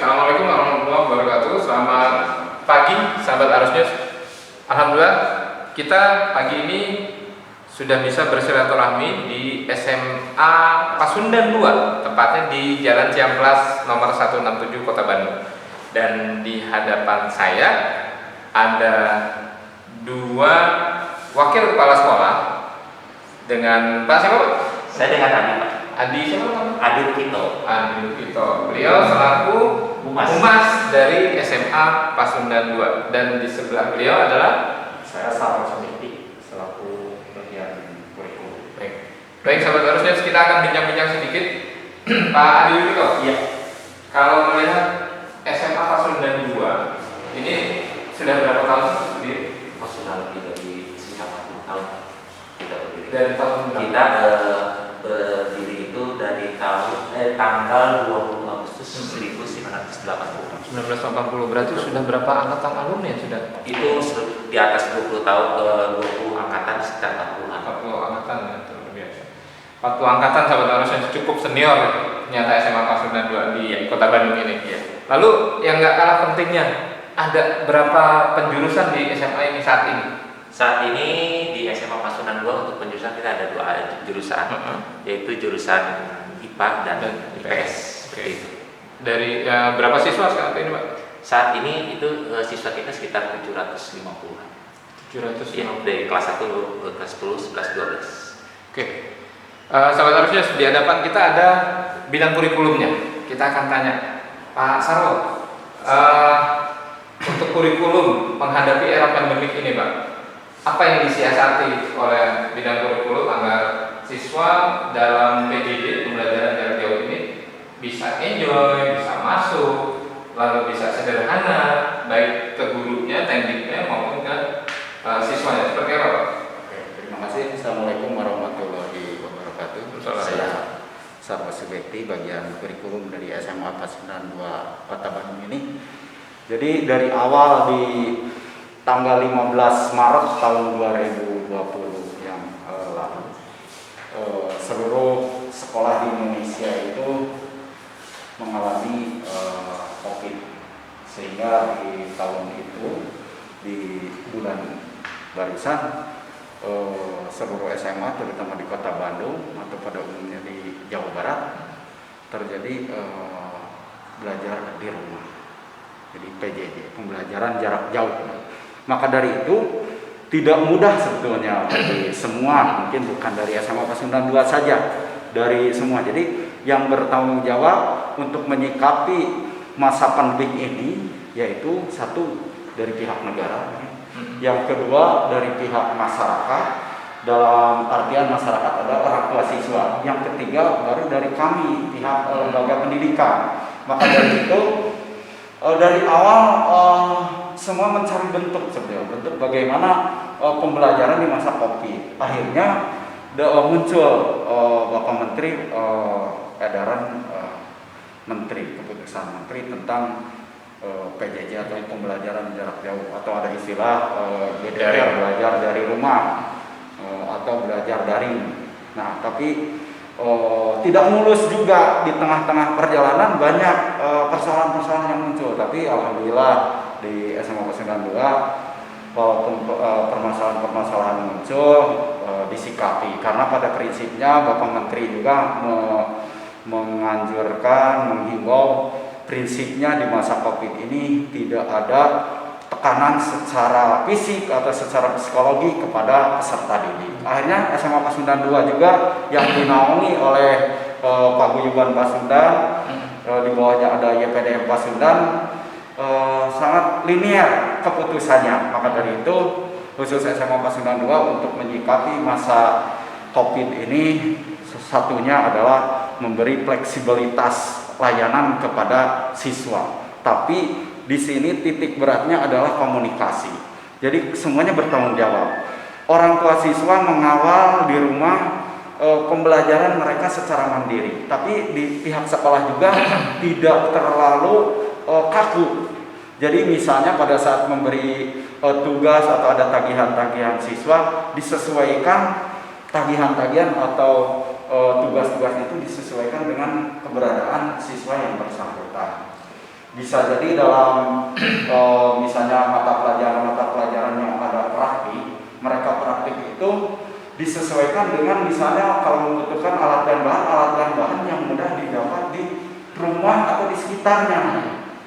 Assalamualaikum warahmatullahi wabarakatuh. Selamat pagi, sahabat Arus News. Alhamdulillah, kita pagi ini sudah bisa bersilaturahmi di SMA Pasundan 2, tepatnya di Jalan Ciamplas nomor 167 Kota Bandung. Dan di hadapan saya ada dua wakil kepala sekolah dengan Pak siapa Pak? Saya dengan Adi Pak. Adi siapa Pak? Adi Kito. Adi Kito. Beliau selaku Humas dari SMA Pasundan 2, dan di sebelah beliau adalah Saya Sarwo Sumiti selaku bagian kurikulum. Baik sahabat Arus, kita akan bincang-bincang sedikit. Pak Adi Kito. Iya. Kalau melihat SMA Pasundan 2 ini sudah berapa tahun berdiri? Sudah lebih dari sekitar 40 tahun kita berdiri. Dari tahun kita berdiri itu dari tanggal 20 Agustus 1980. 1980, berarti sudah berapa angkatan alumni yang sudah? Itu di atas 20 tahun, 20 angkatan sekitar 40-an. 40 angkatan ya, itu luar biasa. 40 angkatan sahabat Arus yang cukup senior ternyata SMA Pasundan 2 di Kota Bandung ini. Iya. Lalu yang nggak kalah pentingnya, ada berapa penjurusan di SMA ini saat ini? Saat ini di SMA Pasundan 2 untuk penjurusan kita ada 2 jurusan, yaitu jurusan IPA dan IPS. Oke. Dari berapa siswa sekarang ini Pak? Saat ini itu siswa kita sekitar 750-an. 700 Ya, dari kelas 1, kelas 10, 11, 12. Oke. Sahabat Arusnya, di hadapan kita ada bidang kurikulumnya. Kita akan tanya Pak Sarwo, untuk kurikulum menghadapi era pandemik ini Pak, apa yang disiasati oleh bidang kurikulum agar siswa dalam PJJ pembelajaran jarak jauh ini bisa enjoy, bisa masuk, lalu bisa sederhana, baik ke gurunya, tekniknya maupun ke siswanya. Seperti apa Pak? Oke, terima kasih. Assalamualaikum warahmatullahi wabarakatuh. Saya Sarwo Sumiti, bagian kurikulum dari SMA Pasundan 2 Kota Bandung ini. Jadi dari awal di tanggal 15 Maret tahun 2020 yang lalu, seluruh sekolah di Indonesia itu mengalami COVID, sehingga di tahun itu di bulan barusan seluruh SMA terutama di Kota Bandung atau pada umumnya di Jawa Barat terjadi belajar di rumah, jadi PJJ, pembelajaran jarak jauh. Maka dari itu tidak mudah sebetulnya bagi semua, mungkin bukan dari SMA Pasundan 2 saja, dari semua. Jadi yang bertanggung jawab untuk menyikapi masa pandemik ini yaitu satu dari pihak negara, yang kedua dari pihak masyarakat, dalam artian masyarakat adalah orang tua siswa, yang ketiga baru dari kami pihak lembaga pendidikan. Maka dari itu dari awal semua mencari bentuk sebenarnya, bentuk bagaimana pembelajaran di masa COVID. Akhirnya muncul Bapak Menteri edaran Menteri, keputusan Menteri tentang PJJ atau pembelajaran jarak jauh, atau ada istilah BDR, belajar dari rumah atau belajar daring. Nah, tapi tidak mulus juga, di tengah-tengah perjalanan banyak persoalan-persoalan yang muncul. Tapi alhamdulillah di SMA Pasundan 2 walaupun permasalahan-permasalahan muncul disikapi, karena pada prinsipnya Bapak Menteri juga menganjurkan, menghimbau prinsipnya di masa COVID ini tidak ada tekanan secara fisik atau secara psikologi kepada peserta didik. Akhirnya SMA Pasundan 2 juga yang dinaungi oleh Paguyuban Pasundan, di bawahnya ada YPDM Pasundan, sangat linear keputusannya. Maka dari itu khusus SMA Pasundan 2 untuk menyikapi masa COVID ini, satunya adalah memberi fleksibilitas layanan kepada siswa. Tapi di sini titik beratnya adalah komunikasi. Jadi semuanya bertanggung jawab. Orang tua siswa mengawal di rumah pembelajaran mereka secara mandiri, tapi di pihak sekolah juga tidak terlalu kaku. Jadi misalnya pada saat memberi tugas atau ada tagihan-tagihan siswa, disesuaikan tagihan-tagihan atau tugas-tugas itu disesuaikan dengan keberadaan siswa yang bersangkutan. Bisa jadi dalam misalnya mata pelajaran yang ada praktik, mereka praktik itu disesuaikan dengan misalnya kalau membutuhkan alat dan bahan yang mudah didapat di rumah atau di sekitarnya.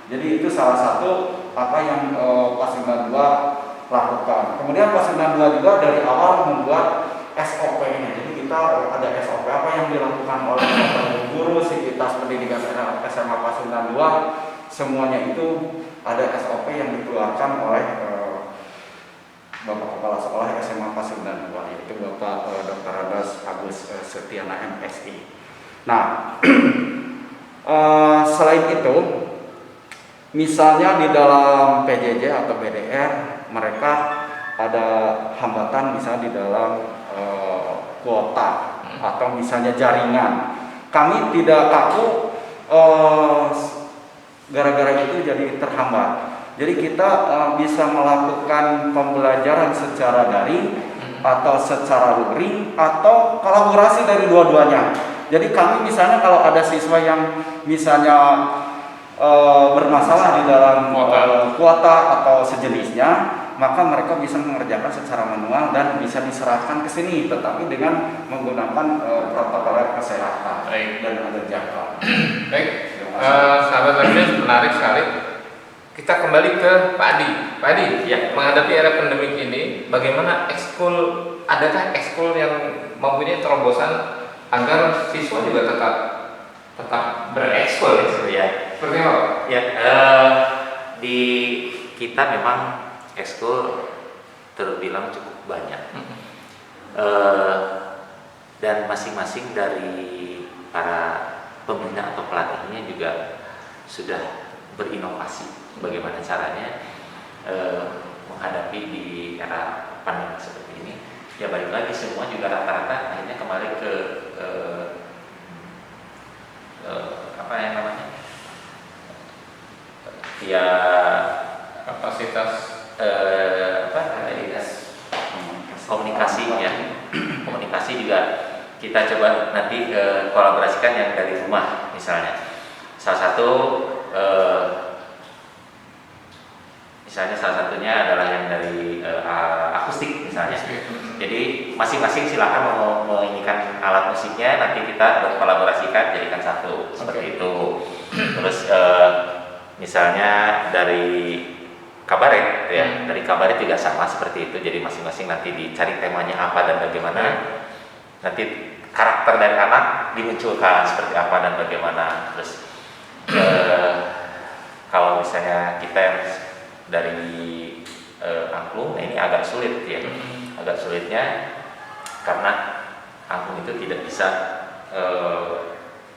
Jadi itu salah satu apa yang Pasundan 2 lakukan. Kemudian Pasundan 2 juga dari awal membuat SOP-nya. Jadi kita ada SOP apa yang dilakukan oleh guru Sivitas Pendidikan SMA Pasundan 2. Semuanya itu ada SOP yang dikeluarkan oleh Bapak Kepala Sekolah SMA Pasundan 2, yaitu Bapak Dr. Rados Agus Setiana MSI. Nah, selain itu, misalnya di dalam PJJ atau BDR, mereka ada hambatan misalnya di dalam kuota atau misalnya jaringan. Kami tidak kaku gara-gara itu jadi terhambat. Jadi kita bisa melakukan pembelajaran secara daring atau secara luring atau kolaborasi dari dua-duanya. Jadi kami misalnya kalau ada siswa yang misalnya bermasalah di dalam kuota atau sejenisnya, maka mereka bisa mengerjakan secara manual dan bisa diserahkan ke sini, tetapi dengan menggunakan protokol kesehatan dan ada jadwal. Baik, sahabat Barbius, menarik sekali. Kita kembali ke Pak Adi. Pak Adi, ya, menghadapi era pandemik ini, bagaimana adakah ekskul yang mempunyai terobosan agar siswa juga tetap berekskul ya? Seperti apa? Ya, di kita memang ekskul terbilang cukup banyak, dan masing-masing dari para pembina atau pelatihnya juga sudah berinovasi bagaimana caranya menghadapi di era pandemi seperti ini. Ya balik lagi semua juga rata-rata akhirnya kembali ke apa yang namanya ya kapasitas komunikasi ya. Komunikasi juga kita coba nanti kolaborasikan yang dari rumah misalnya. Salah satunya adalah yang dari akustik misalnya. Jadi masing-masing silakan menginginkan alat musiknya, nanti kita berkolaborasikan jadikan satu seperti itu. Terus misalnya dari kabaret ya, dari kabaret juga sama seperti itu. Jadi masing-masing nanti dicari temanya apa dan bagaimana. Nanti karakter dari anak dimunculkan seperti apa dan bagaimana. Terus kalau misalnya kita yang dari angklung, nah ini agak sulit ya. Agak sulitnya karena angklung itu tidak bisa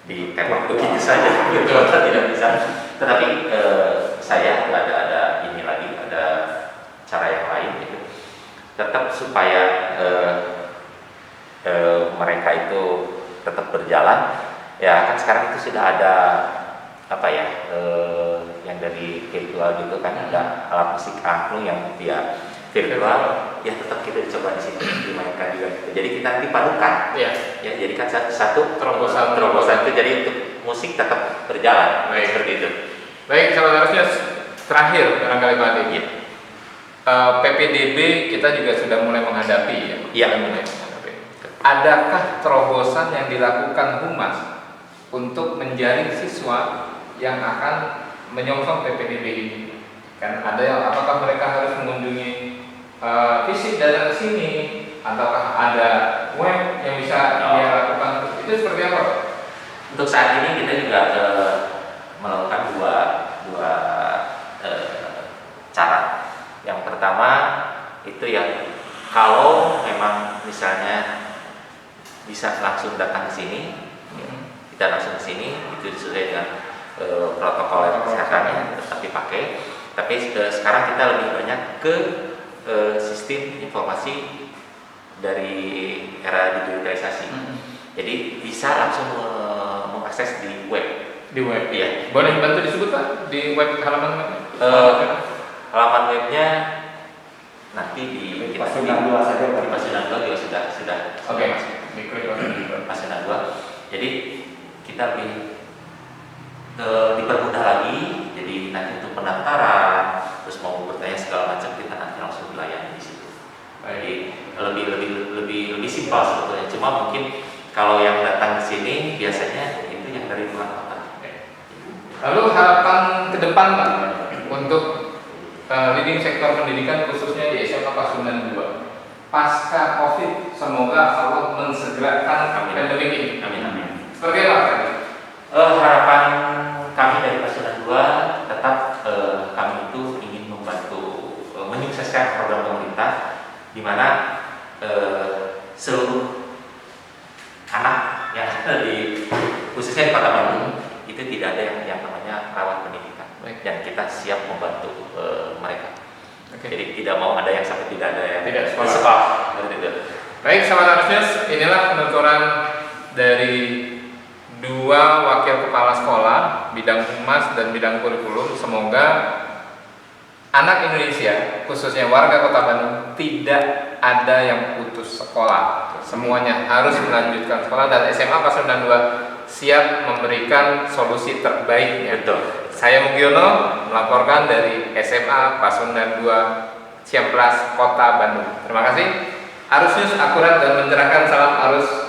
ditembak begitu saja, gitu tidak bisa. Tetapi saya ada ini lagi, ada cara yang lain gitu. Tetap supaya mereka itu tetap berjalan. Ya kan sekarang itu sudah ada apa ya yang dari virtual gitu kan, ada alat musik angklung yang via virtual ya, tetap kita coba di sini dimainkan juga gitu. Jadi kita nanti padukan ya, jadi kan satu terobosan itu jadi untuk musik tetap berjalan seperti itu. Baik, sahabat harusnya terakhir barangkali Pak Adi ya. PPDB kita juga sudah mulai menghadapi ya. Adakah terobosan yang dilakukan Humas untuk menjaring siswa yang akan menyongsong PPDB ini? Kan ada yang apakah mereka harus mengunjungi fisik datang ke sini, ataukah ada web yang bisa dia lakukan? Itu seperti apa? Untuk saat ini kita juga melakukan dua cara. Yang pertama itu yang kalau memang misalnya bisa langsung datang ke sini, kita langsung ke sini, itu sesuai dengan protokol kesehatannya tetap dipakai. Tapi sekarang kita lebih banyak ke sistem informasi dari era digitalisasi. Jadi bisa langsung mengakses di web. Di web ya. Boleh bantu disebut Pak di web halaman halaman webnya nanti di Pasundan 2 saja. Di Pasundan 2 juga sudah. Oke. Pasundan 2. Jadi kita lebih dipermudah lagi. Jadi nanti untuk pendaftaran, terus mau bertanya segala macam kita nanti langsung dilayani di situ. Jadi lebih simpel sebetulnya. Cuma mungkin kalau yang datang ke sini biasanya itu yang dari luar kota. Lalu harapan ke depan Pak untuk leading sektor pendidikan khususnya di SMA Pasundan 2 pasca COVID, semoga Allah mensegerakan pandemi ini. Amin. Seperti apa? Harapan kami dari Pasundan 2 tetap kami itu ingin membantu menyukseskan program pemerintah di mana seluruh anak yang ada di khususnya di Kota Bandung itu tidak ada yang namanya rawat pendidikan. Baik. Dan kita siap membantu mereka. Oke. Jadi tidak mau ada yang sampai tidak ada yang Tidak sekolah. Seperti itu. Baik, sahabat Arsnews, inilah penuturan dari dua wakil kepala sekolah bidang humas dan bidang kurikulum. Semoga anak Indonesia, khususnya warga Kota Bandung, tidak ada yang putus sekolah. Semuanya harus melanjutkan sekolah dan SMA Pasundan 2 siap memberikan solusi terbaiknya. Betul. Saya Mugiono melaporkan dari SMA Pasundan 2 Ciamplas, Kota Bandung. Terima kasih. Arus News akurat dan mencerahkan, salam arus